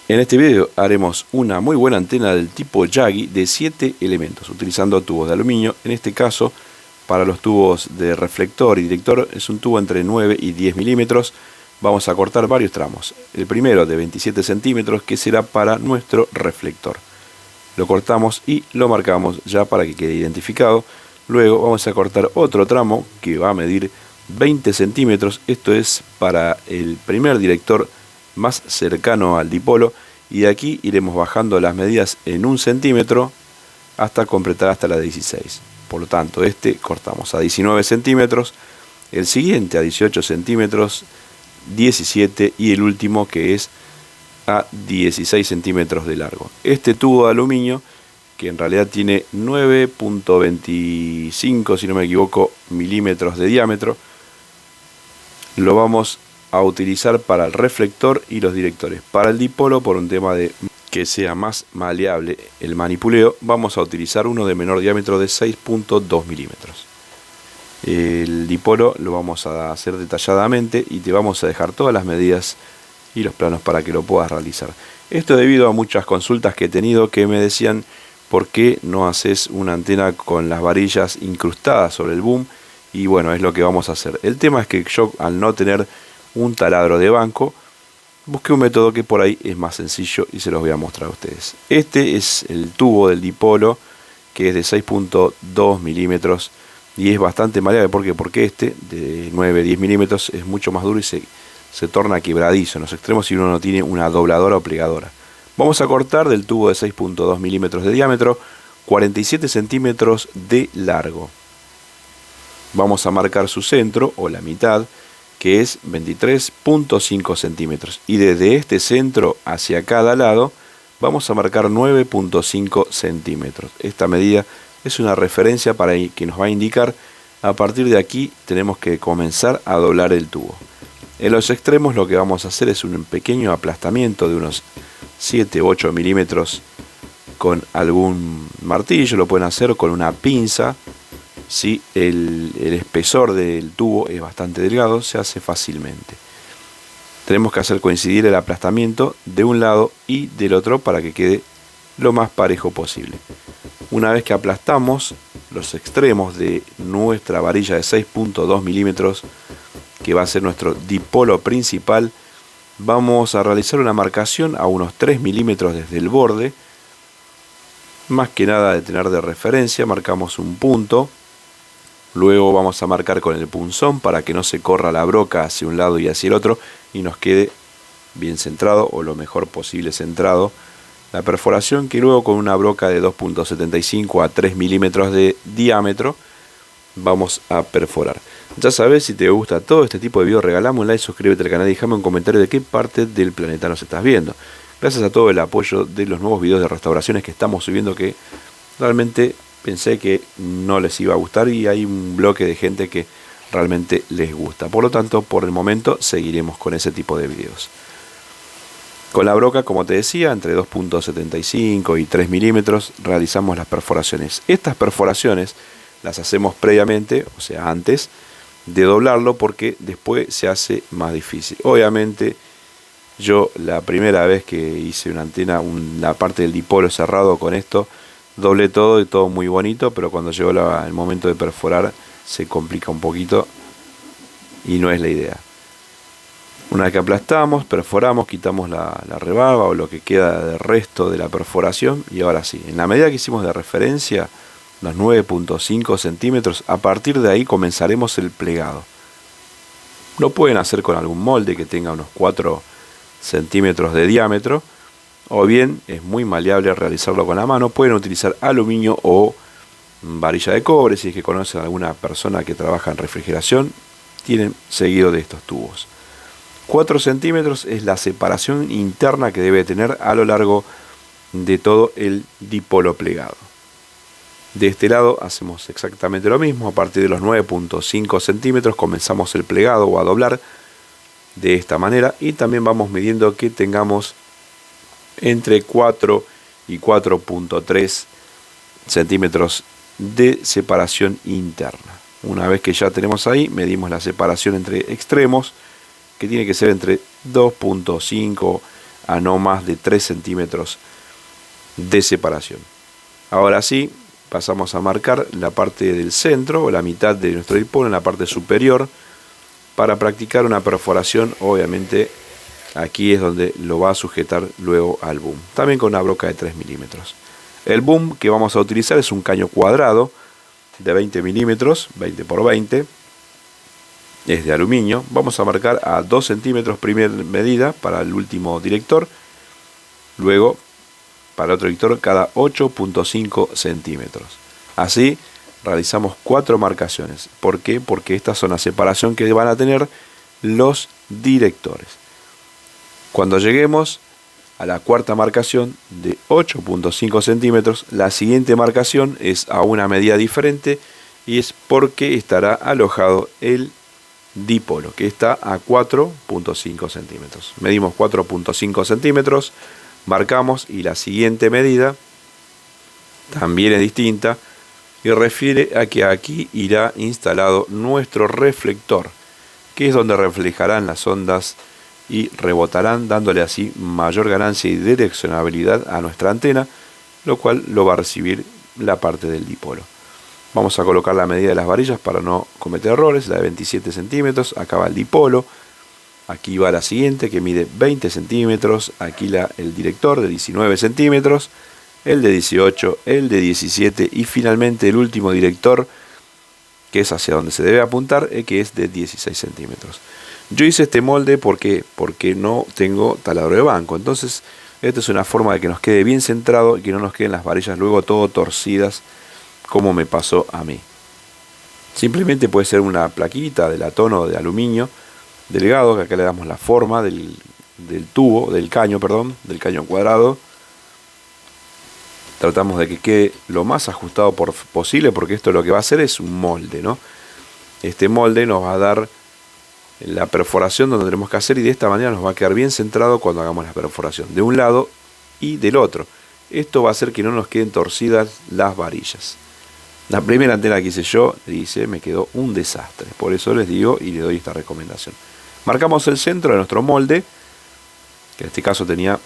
En este video haremos una muy buena antena del tipo Yagi de 7 elementos, utilizando tubos de aluminio. En este caso, para los tubos de reflector y director, es un tubo entre 9 y 10 milímetros. Vamos a cortar varios tramos. El primero de 27 centímetros, que será para nuestro reflector. Lo cortamos y lo marcamos ya para que quede identificado. Luego vamos a cortar otro tramo que va a medir 20 centímetros. Esto es para el primer director más cercano al dipolo, y de aquí iremos bajando las medidas en 1 centímetro hasta completar hasta la 16. Por lo tanto, este cortamos a 19 centímetros, el siguiente a 18 centímetros, 17 y el último que es a 16 centímetros de largo. Este tubo de aluminio, que en realidad tiene 9.25, si no me equivoco, milímetros de diámetro, lo vamos a utilizar para el reflector y los directores. Para el dipolo, por un tema de que sea más maleable el manipuleo, vamos a utilizar uno de menor diámetro de 6.2 milímetros. El dipolo lo vamos a hacer detalladamente y te vamos a dejar todas las medidas y los planos para que lo puedas realizar. Esto debido a muchas consultas que he tenido que me decían: ¿por qué no haces una antena con las varillas incrustadas sobre el boom? Y bueno, es lo que vamos a hacer. El tema es que yo, al no tener un taladro de banco, busqué un método que por ahí es más sencillo y se los voy a mostrar a ustedes. Este es el tubo del dipolo, que es de 6.2 milímetros y es bastante maleable. ¿Por qué? Porque este de 9-10 milímetros es mucho más duro y se torna quebradizo en los extremos si uno no tiene una dobladora o plegadora. Vamos a cortar del tubo de 6.2 milímetros de diámetro 47 centímetros de largo. Vamos a marcar su centro o la mitad, que es 23.5 centímetros, y desde este centro hacia cada lado vamos a marcar 9.5 centímetros. Esta medida es una referencia para que nos va a indicar a partir de aquí tenemos que comenzar a doblar el tubo. En los extremos lo que vamos a hacer es un pequeño aplastamiento de unos 7-8 milímetros con algún martillo. Lo pueden hacer con una pinza. Si el espesor del tubo es bastante delgado, se hace fácilmente. Tenemos que hacer coincidir el aplastamiento de un lado y del otro para que quede lo más parejo posible. Una vez que aplastamos los extremos de nuestra varilla de 6.2 milímetros, que va a ser nuestro dipolo principal, vamos a realizar una marcación a unos 3 milímetros desde el borde. Más que nada de tener de referencia, marcamos un punto. Luego vamos a marcar con el punzón para que no se corra la broca hacia un lado y hacia el otro y nos quede bien centrado, o lo mejor posible centrado, la perforación, que luego con una broca de 2.75 a 3 milímetros de diámetro vamos a perforar. Ya sabes, si te gusta todo este tipo de videos, regalame un like, suscríbete al canal y déjame un comentario de qué parte del planeta nos estás viendo. Gracias a todo el apoyo de los nuevos videos de restauraciones que estamos subiendo, que realmente pensé que no les iba a gustar, y hay un bloque de gente que realmente les gusta. Por lo tanto, por el momento seguiremos con ese tipo de videos. Con la broca, como te decía, entre 2.75 y 3 milímetros realizamos las perforaciones. Estas perforaciones las hacemos previamente, o sea, antes de doblarlo, porque después se hace más difícil. Obviamente, yo la primera vez que hice una antena, la parte del dipolo cerrado con esto, doblé todo y todo muy bonito, pero cuando llegó el momento de perforar se complica un poquito y no es la idea. Una vez que aplastamos, perforamos, quitamos la rebarba o lo que queda de resto de la perforación, y ahora sí, en la medida que hicimos de referencia, los 9.5 centímetros, a partir de ahí comenzaremos el plegado. Lo pueden hacer con algún molde que tenga unos 4 centímetros de diámetro, o bien es muy maleable realizarlo con la mano. Pueden utilizar aluminio o varilla de cobre, si es que conocen a alguna persona que trabaja en refrigeración, tienen seguido de estos tubos. 4 centímetros es la separación interna que debe tener a lo largo de todo el dipolo plegado. De este lado hacemos exactamente lo mismo. A partir de los 9.5 centímetros comenzamos el plegado o a doblar de esta manera, y también vamos midiendo que tengamos entre 4 y 4.3 centímetros de separación interna. Una vez que ya tenemos ahí, medimos la separación entre extremos, que tiene que ser entre 2.5 a no más de 3 centímetros de separación. Ahora sí, pasamos a marcar la parte del centro o la mitad de nuestro dipolo en la parte superior para practicar una perforación. Obviamente aquí es donde lo va a sujetar luego al boom, también con una broca de 3 milímetros. El boom que vamos a utilizar es un caño cuadrado de 20 milímetros, 20 por 20, es de aluminio. Vamos a marcar a 2 centímetros primera medida para el último director, luego para otro director cada 8.5 centímetros. Así realizamos 4 marcaciones. ¿Por qué? Porque estas son la separación que van a tener los directores. Cuando lleguemos a la cuarta marcación de 8.5 centímetros, la siguiente marcación es a una medida diferente y es porque estará alojado el dipolo, que está a 4.5 centímetros. Medimos 4.5 centímetros, marcamos, y la siguiente medida también es distinta y refiere a que aquí irá instalado nuestro reflector, que es donde reflejarán las ondas y rebotarán, dándole así mayor ganancia y direccionabilidad a nuestra antena, lo cual lo va a recibir la parte del dipolo. Vamos a colocar la medida de las varillas para no cometer errores, la de 27 centímetros, acá va el dipolo, aquí va la siguiente que mide 20 centímetros, aquí el director de 19 centímetros, el de 18, el de 17 y finalmente el último director, que es hacia donde se debe apuntar, que es de 16 centímetros. Yo hice este molde porque no tengo taladro de banco, entonces esta es una forma de que nos quede bien centrado y que no nos queden las varillas luego todo torcidas, como me pasó a mí. Simplemente puede ser una plaquita de latón o de aluminio delgado, que acá le damos la forma del caño cuadrado. Tratamos de que quede lo más ajustado posible, porque esto lo que va a hacer es un molde, ¿no? Este molde nos va a dar la perforación donde tenemos que hacer, y de esta manera nos va a quedar bien centrado cuando hagamos la perforación de un lado y del otro. Esto va a hacer que no nos queden torcidas las varillas. La primera antena que hice yo, me quedó un desastre. Por eso les digo y les doy esta recomendación. Marcamos el centro de nuestro molde, que en este caso tenía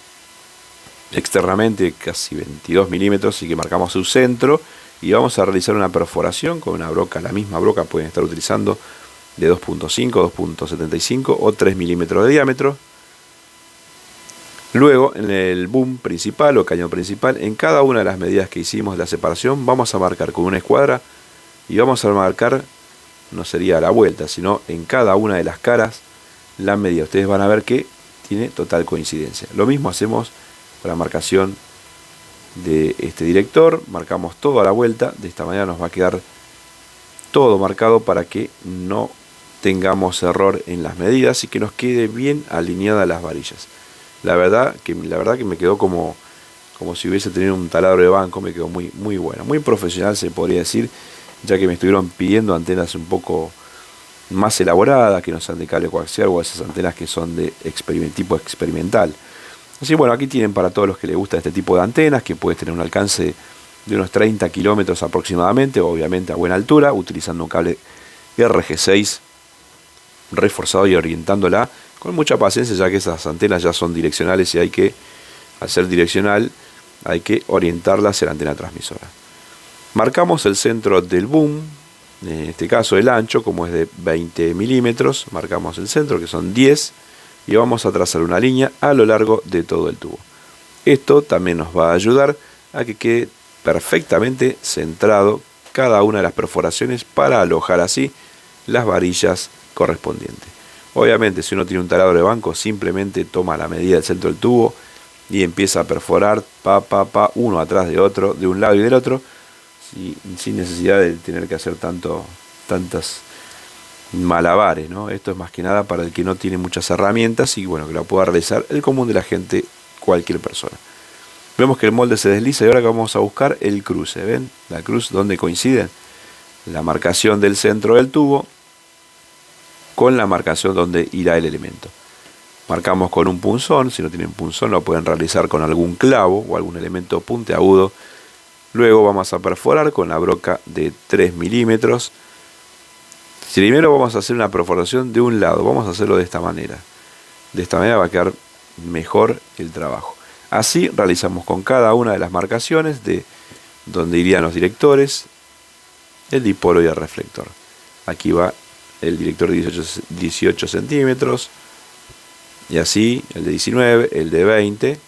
externamente casi 22 milímetros, así que marcamos su centro y vamos a realizar una perforación con una broca. La misma broca pueden estar utilizando de 2.5, 2.75 o 3 milímetros de diámetro. Luego, en el boom principal o cañón principal, en cada una de las medidas que hicimos de la separación, vamos a marcar con una escuadra y vamos a marcar, no sería a la vuelta, sino en cada una de las caras la medida. Ustedes van a ver que tiene total coincidencia. Lo mismo hacemos con la marcación de este director, marcamos todo a la vuelta. De esta manera nos va a quedar todo marcado para que no tengamos error en las medidas y que nos quede bien alineadas las varillas. La verdad que me quedó como si hubiese tenido un taladro de banco. Me quedó muy bueno, muy profesional se podría decir, ya que me estuvieron pidiendo antenas un poco más elaboradas, que no sean de cable coaxial o esas antenas que son de tipo experimental. Así bueno, aquí tienen para todos los que les gusta este tipo de antenas, que puede tener un alcance de unos 30 kilómetros aproximadamente, obviamente a buena altura, utilizando un cable RG6 reforzado y orientándola con mucha paciencia, ya que esas antenas ya son direccionales y al ser direccional, hay que orientarla hacia la antena transmisora. Marcamos el centro del boom, en este caso el ancho, como es de 20 milímetros, marcamos el centro, que son 10, y vamos a trazar una línea a lo largo de todo el tubo. Esto también nos va a ayudar a que quede perfectamente centrado cada una de las perforaciones para alojar así las varillas correspondientes. Obviamente, si uno tiene un taladro de banco, simplemente toma la medida del centro del tubo y empieza a perforar uno atrás de otro, de un lado y del otro, sin necesidad de tener que hacer tantas malabares, ¿no? Esto es más que nada para el que no tiene muchas herramientas y bueno, que lo pueda realizar el común de la gente, cualquier persona. Vemos que el molde se desliza y ahora que vamos a buscar el cruce. ¿Ven? La cruz donde coincide la marcación del centro del tubo con la marcación donde irá el elemento. Marcamos con un punzón. Si no tienen punzón, lo pueden realizar con algún clavo o algún elemento puntiagudo. Luego vamos a perforar con la broca de 3 milímetros. Primero vamos a hacer una perforación de un lado. Vamos a hacerlo de esta manera. De esta manera va a quedar mejor el trabajo. Así realizamos con cada una de las marcaciones de donde irían los directores, el dipolo y el reflector. Aquí va el director de 18 centímetros, y así el de 19, el de 20,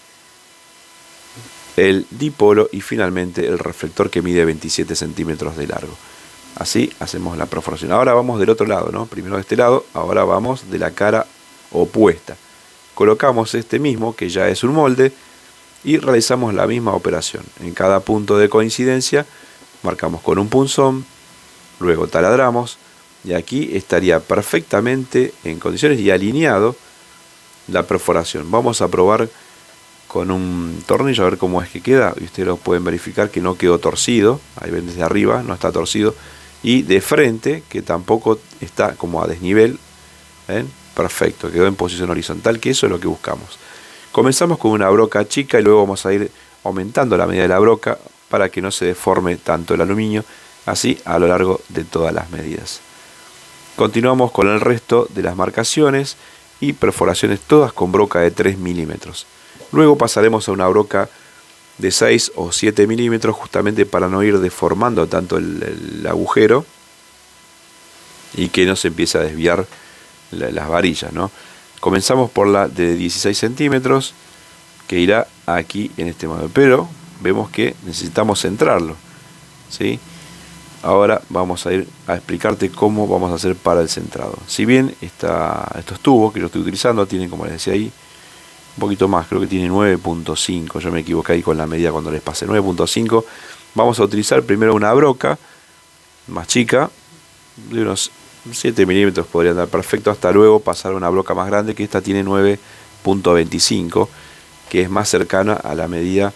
el dipolo y finalmente el reflector que mide 27 centímetros de largo. Así hacemos la perforación. Ahora vamos del otro lado, ¿no? Primero de este lado, ahora vamos de la cara opuesta. Colocamos este mismo, que ya es un molde, y realizamos la misma operación. En cada punto de coincidencia marcamos con un punzón, luego taladramos, y aquí estaría perfectamente en condiciones y alineado la perforación. Vamos a probar con un tornillo a ver cómo es que queda, y ustedes lo pueden verificar que no quedó torcido. Ahí ven desde arriba, no está torcido, y de frente que tampoco está como a desnivel. ¿Ven? Perfecto, quedó en posición horizontal, que eso es lo que buscamos. Comenzamos con una broca chica y luego vamos a ir aumentando la medida de la broca para que no se deforme tanto el aluminio, así a lo largo de todas las medidas. Continuamos con el resto de las marcaciones y perforaciones todas con broca de 3 milímetros. Luego pasaremos a una broca de 6 o 7 milímetros justamente para no ir deformando tanto el agujero y que no se empiece a desviar las varillas, ¿no? Comenzamos por la de 16 centímetros que irá aquí en este modo, pero vemos que necesitamos centrarlo, ¿sí? Ahora vamos a ir a explicarte cómo vamos a hacer para el centrado. Si bien estos tubos que yo estoy utilizando tienen, como les decía ahí, un poquito más, creo que tiene 9.5, yo me equivoqué ahí con la medida cuando les pasé, 9.5. Vamos a utilizar primero una broca más chica, de unos 7 milímetros podría andar perfecto, hasta luego pasar a una broca más grande, que esta tiene 9.25, que es más cercana a la medida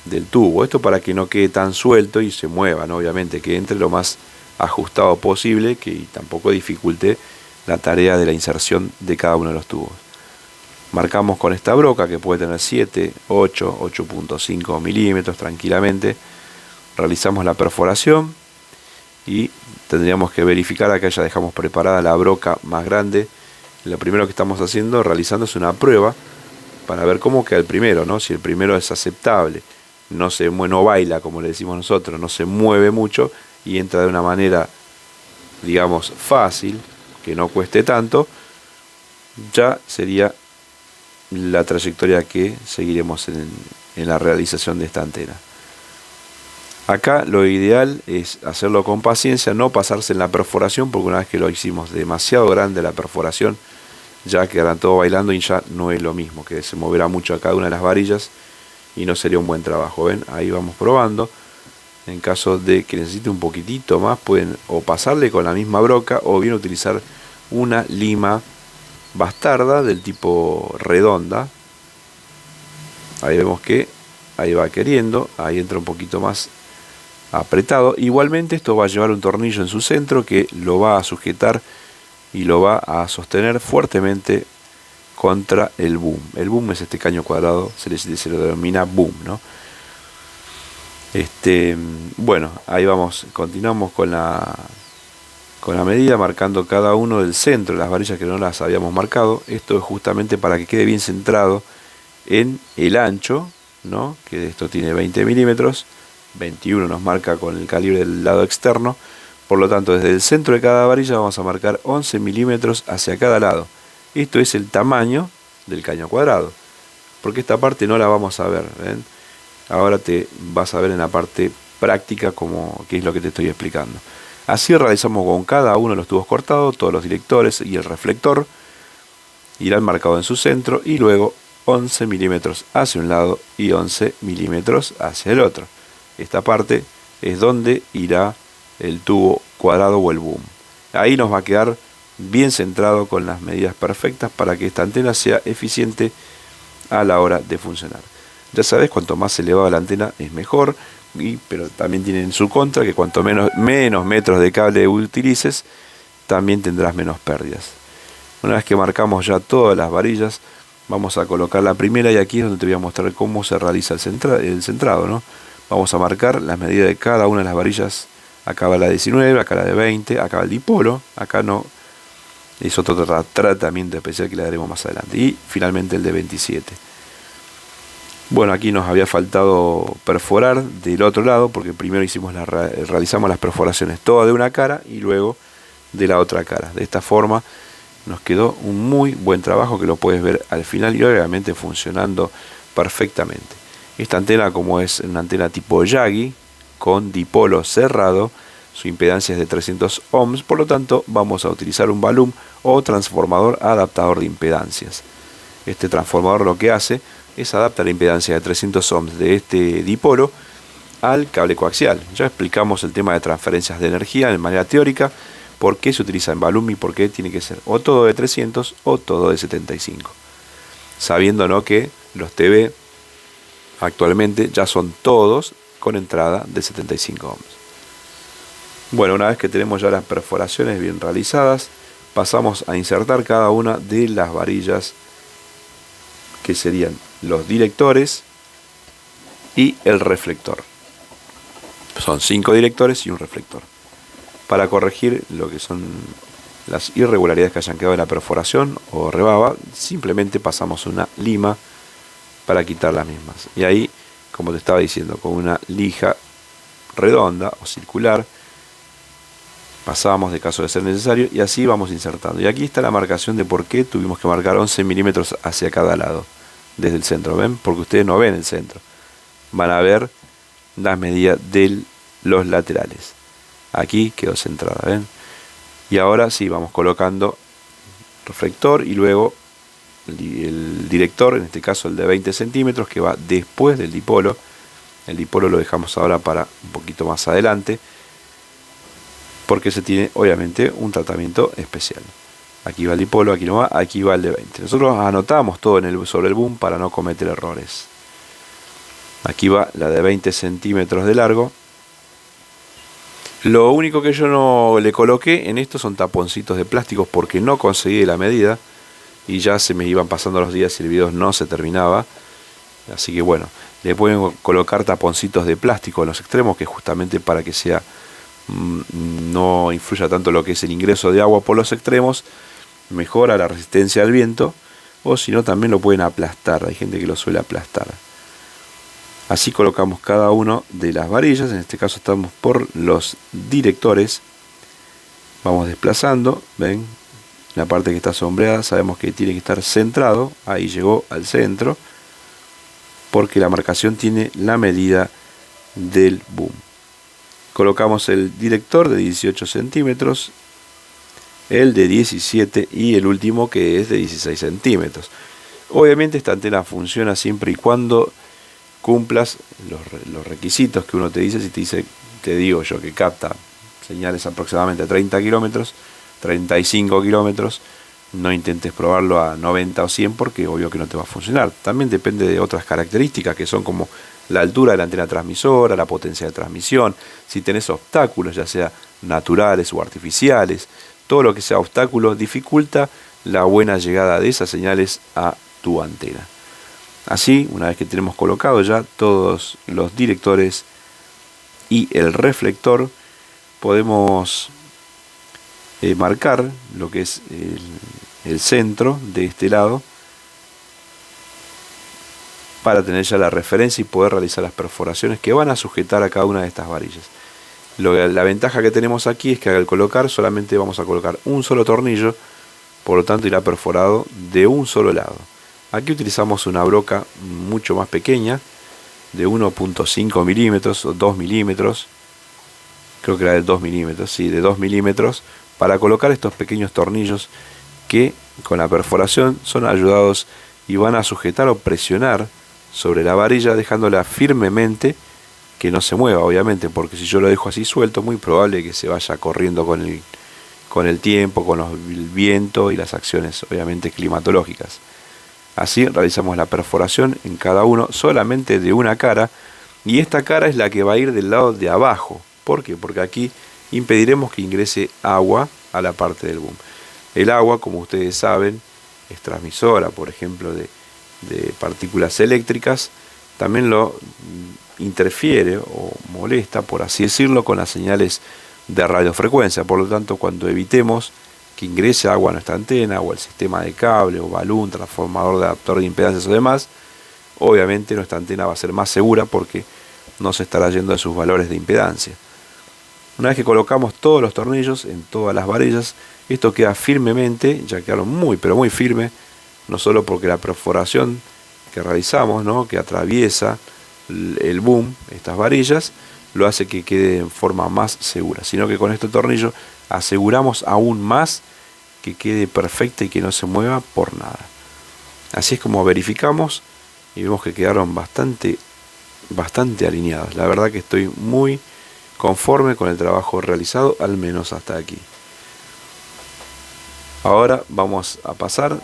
del tubo. Esto para que no quede tan suelto y se mueva, ¿no? Obviamente que entre lo más ajustado posible, que tampoco dificulte la tarea de la inserción de cada uno de los tubos. Marcamos con esta broca, que puede tener 7, 8, 8.5 milímetros tranquilamente. Realizamos la perforación y tendríamos que verificar, acá ya dejamos preparada la broca más grande. Lo primero que estamos realizando es una prueba para ver cómo queda el primero, ¿no? Si el primero es aceptable, no baila, como le decimos nosotros, no se mueve mucho y entra de una manera, digamos, fácil, que no cueste tanto, ya sería la trayectoria que seguiremos en la realización de esta antena. Acá lo ideal es hacerlo con paciencia, no pasarse en la perforación, porque una vez que lo hicimos demasiado grande la perforación, ya quedarán todo bailando y ya no es lo mismo, que se moverá mucho a cada una de las varillas y no sería un buen trabajo. ¿Ven? Ahí vamos probando. En caso de que necesite un poquitito más, pueden o pasarle con la misma broca o bien utilizar una lima bastarda del tipo redonda. Ahí vemos que ahí va queriendo, ahí entra un poquito más apretado. Igualmente esto va a llevar un tornillo en su centro que lo va a sujetar y lo va a sostener fuertemente contra el boom. El boom es este caño cuadrado, se le denomina boom, ¿no? Bueno, ahí vamos, continuamos con la medida, marcando cada uno del centro de las varillas que no las habíamos marcado. Esto es justamente para que quede bien centrado en el ancho, ¿no? Que esto tiene 20 milímetros, 21 nos marca con el calibre del lado externo. Por lo tanto, desde el centro de cada varilla vamos a marcar 11 milímetros hacia cada lado. Esto es el tamaño del caño cuadrado, porque esta parte no la vamos a ver, ¿ven? Ahora te vas a ver en la parte práctica qué es lo que te estoy explicando. Así realizamos con cada uno de los tubos cortados, todos los directores y el reflector irán marcados en su centro, y luego 11 milímetros hacia un lado y 11 milímetros hacia el otro. Esta parte es donde irá el tubo cuadrado o el boom. Ahí nos va a quedar bien centrado con las medidas perfectas para que esta antena sea eficiente a la hora de funcionar. Ya sabes, cuanto más elevada la antena es mejor, pero también tiene en su contra que cuanto menos metros de cable utilices, también tendrás menos pérdidas. Una vez que marcamos ya todas las varillas, vamos a colocar la primera, y aquí es donde te voy a mostrar cómo se realiza el centrado, ¿no? Vamos a marcar las medidas de cada una de las varillas. Acá va la de 19, acá la de 20, acá va el dipolo, acá no es otro tratamiento especial que le daremos más adelante. Y finalmente el de 27. Bueno, aquí nos había faltado perforar del otro lado, porque primero realizamos las perforaciones todas de una cara y luego de la otra cara. De esta forma nos quedó un muy buen trabajo que lo puedes ver al final y obviamente funcionando perfectamente. Esta antena, como es una antena tipo Yagi con dipolo cerrado, su impedancia es de 300 ohms, por lo tanto vamos a utilizar un balum o transformador adaptador de impedancias. Este transformador lo que hace es adaptar la impedancia de 300 ohms de este dipolo al cable coaxial. Ya explicamos el tema de transferencias de energía de manera teórica, por qué se utiliza en balum y por qué tiene que ser o todo de 300 o todo de 75. Sabiendo, ¿no?, que los TV actualmente ya son todos con entrada de 75 ohms. Bueno, una vez que tenemos ya las perforaciones bien realizadas, pasamos a insertar cada una de las varillas que serían los directores y el reflector. Son 5 directores y un reflector. Para corregir lo que son las irregularidades que hayan quedado en la perforación o rebaba, simplemente pasamos una lima para quitar las mismas. Y ahí, como te estaba diciendo, con una lija redonda o circular, pasamos de caso de ser necesario y así vamos insertando. Y aquí está la marcación de por qué tuvimos que marcar 11 milímetros hacia cada lado desde el centro. ¿Ven? Porque ustedes no ven el centro, van a ver las medidas de los laterales. Aquí quedó centrada, ¿ven? Y ahora sí vamos colocando reflector y luego el director, en este caso el de 20 centímetros, que va después del dipolo. El dipolo lo dejamos ahora para un poquito más adelante, porque se tiene obviamente un tratamiento especial. Aquí va el dipolo, aquí no va, aquí va el de 20. Nosotros anotamos todo sobre el boom para no cometer errores. Aquí va la de 20 centímetros de largo. Lo único que yo no le coloqué en esto son taponcitos de plásticos porque no conseguí la medida y ya se me iban pasando los días y el video no se terminaba. Así que bueno, le pueden colocar taponcitos de plástico en los extremos, que justamente para que sea no influya tanto lo que es el ingreso de agua por los extremos, mejora la resistencia al viento, o si no también lo pueden aplastar. Hay gente que lo suele aplastar. Así colocamos cada uno de las varillas. En este caso estamos por los directores. Vamos desplazando, ven, la parte que está sombreada sabemos que tiene que estar centrado. Ahí llegó al centro, porque la marcación tiene la medida del boom. Colocamos el director de 18 centímetros, el de 17 y el último que es de 16 centímetros. Obviamente esta antena funciona siempre y cuando cumplas los requisitos que uno te dice. Si te digo yo que capta señales aproximadamente a 30 kilómetros, 35 kilómetros, no intentes probarlo a 90 o 100 porque obvio que no te va a funcionar. También depende de otras características que son como la altura de la antena transmisora, la potencia de transmisión, si tenés obstáculos ya sea naturales o artificiales. Todo lo que sea obstáculo dificulta la buena llegada de esas señales a tu antena. Así, una vez que tenemos colocado ya todos los directores y el reflector, podemos marcar lo que es el centro de este lado para tener ya la referencia y poder realizar las perforaciones que van a sujetar a cada una de estas varillas. La ventaja que tenemos aquí es que al colocar solamente vamos a colocar un solo tornillo, por lo tanto irá perforado de un solo lado. Aquí utilizamos una broca mucho más pequeña, de 1.5 milímetros o 2 milímetros, creo que era de 2 milímetros, sí, de 2 milímetros, para colocar estos pequeños tornillos que con la perforación son ayudados y van a sujetar o presionar sobre la varilla, dejándola firmemente, que no se mueva obviamente, porque si yo lo dejo así suelto, es muy probable que se vaya corriendo con el tiempo, con el viento y las acciones obviamente climatológicas. Así realizamos la perforación en cada uno solamente de una cara, y esta cara es la que va a ir del lado de abajo. ¿Por qué? Porque aquí impediremos que ingrese agua a la parte del boom. El agua, como ustedes saben, es transmisora, por ejemplo, de partículas eléctricas. También lo interfiere o molesta, por así decirlo, con las señales de radiofrecuencia. Por lo tanto, cuando evitemos que ingrese agua a nuestra antena o el sistema de cable o balún, transformador de adaptador de impedancias o demás, obviamente nuestra antena va a ser más segura porque no se estará yendo de sus valores de impedancia. Una vez que colocamos todos los tornillos en todas las varillas, esto queda firmemente, ya quedaron muy pero muy firme, no solo porque la perforación que realizamos, ¿no?, que atraviesa el boom, estas varillas, lo hace que quede en forma más segura, sino que con este tornillo aseguramos aún más que quede perfecta y que no se mueva por nada. Así es como verificamos y vemos que quedaron bastante alineados. La verdad que estoy muy conforme con el trabajo realizado, al menos hasta aquí. Ahora vamos a pasar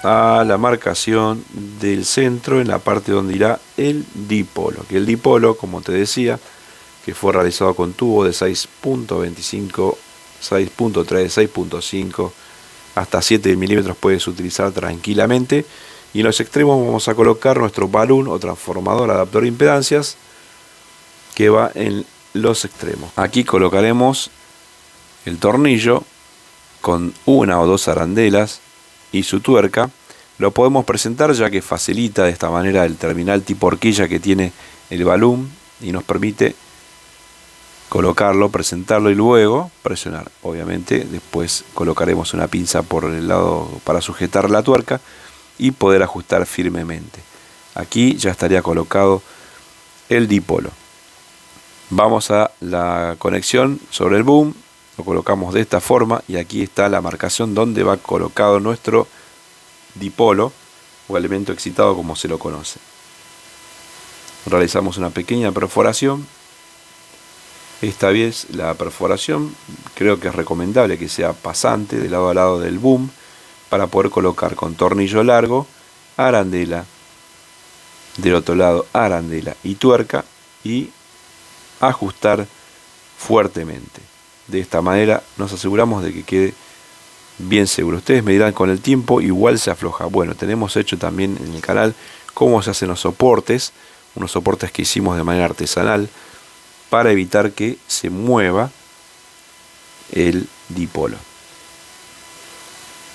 a la marcación del centro en la parte donde irá el dipolo, que el dipolo, como te decía, que fue realizado con tubo de 6.25, 6.3, 6.5 hasta 7 milímetros puedes utilizar tranquilamente, y en los extremos vamos a colocar nuestro balún o transformador adaptador de impedancias que va en los extremos. Aquí colocaremos el tornillo con una o dos arandelas y su tuerca. Lo podemos presentar ya que facilita de esta manera el terminal tipo horquilla que tiene el balún y nos permite colocarlo, presentarlo y luego presionar. Obviamente después colocaremos una pinza por el lado para sujetar la tuerca y poder ajustar firmemente. Aquí ya estaría colocado el dipolo. Vamos a la conexión sobre el boom, lo colocamos de esta forma y aquí está la marcación donde va colocado nuestro dipolo o elemento excitado como se lo conoce. Realizamos una pequeña perforación. Esta vez la perforación creo que es recomendable que sea pasante de lado a lado del boom para poder colocar con tornillo largo, arandela, del otro lado arandela y tuerca y ajustar fuertemente. De esta manera nos aseguramos de que quede bien seguro. Ustedes me dirán, con el tiempo igual se afloja. Bueno, tenemos hecho también en el canal cómo se hacen los soportes, unos soportes que hicimos de manera artesanal para evitar que se mueva el dipolo.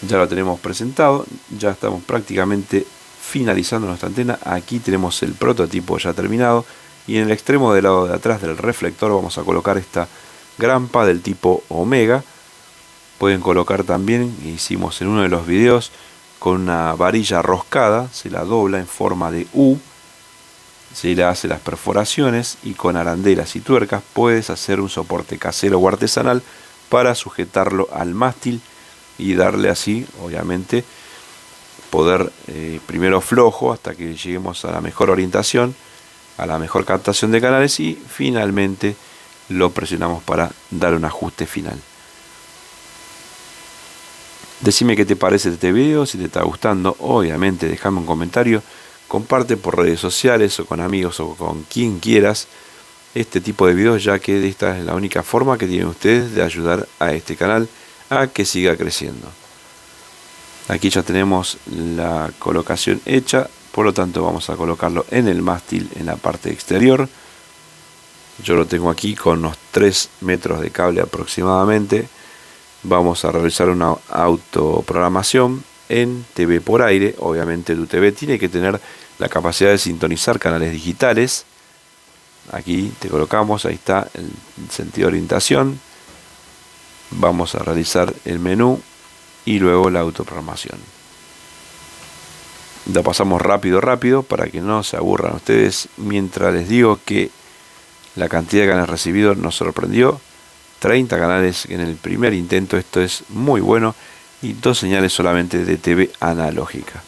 Ya lo tenemos presentado, ya estamos prácticamente finalizando nuestra antena. Aquí tenemos el prototipo ya terminado y en el extremo del lado de atrás del reflector vamos a colocar esta grampa del tipo Omega. Pueden colocar también, hicimos en uno de los videos, con una varilla roscada, se la dobla en forma de U, se le hace las perforaciones y con arandelas y tuercas puedes hacer un soporte casero o artesanal para sujetarlo al mástil y darle así, obviamente, poder primero flojo hasta que lleguemos a la mejor orientación, a la mejor captación de canales y finalmente lo presionamos para dar un ajuste final. Decime qué te parece este video, si te está gustando, obviamente déjame un comentario, comparte por redes sociales o con amigos o con quien quieras este tipo de videos, ya que esta es la única forma que tienen ustedes de ayudar a este canal a que siga creciendo. Aquí ya tenemos la colocación hecha, por lo tanto vamos a colocarlo en el mástil en la parte exterior. Yo lo tengo aquí con unos 3 metros de cable aproximadamente. Vamos a realizar una autoprogramación en TV por aire. Obviamente tu TV tiene que tener la capacidad de sintonizar canales digitales. Aquí te colocamos, ahí está el sentido de orientación. Vamos a realizar el menú y luego la autoprogramación. La pasamos rápido para que no se aburran ustedes mientras les digo que la cantidad de canales recibidos nos sorprendió. 30 canales en el primer intento, esto es muy bueno, y 2 señales solamente de TV analógica.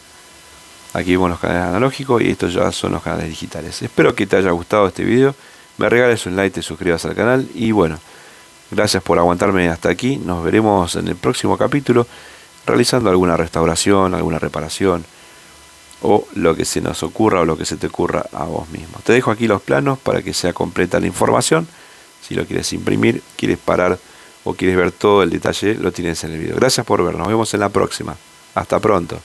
Aquí vemos los canales analógicos y estos ya son los canales digitales. Espero que te haya gustado este video, me regales un like, te suscribas al canal y bueno, gracias por aguantarme hasta aquí. Nos veremos en el próximo capítulo realizando alguna restauración, alguna reparación o lo que se nos ocurra o lo que se te ocurra a vos mismo. Te dejo aquí los planos para que sea completa la información. Si lo quieres imprimir, quieres parar o quieres ver todo el detalle, lo tienes en el video. Gracias por ver, nos vemos en la próxima. Hasta pronto.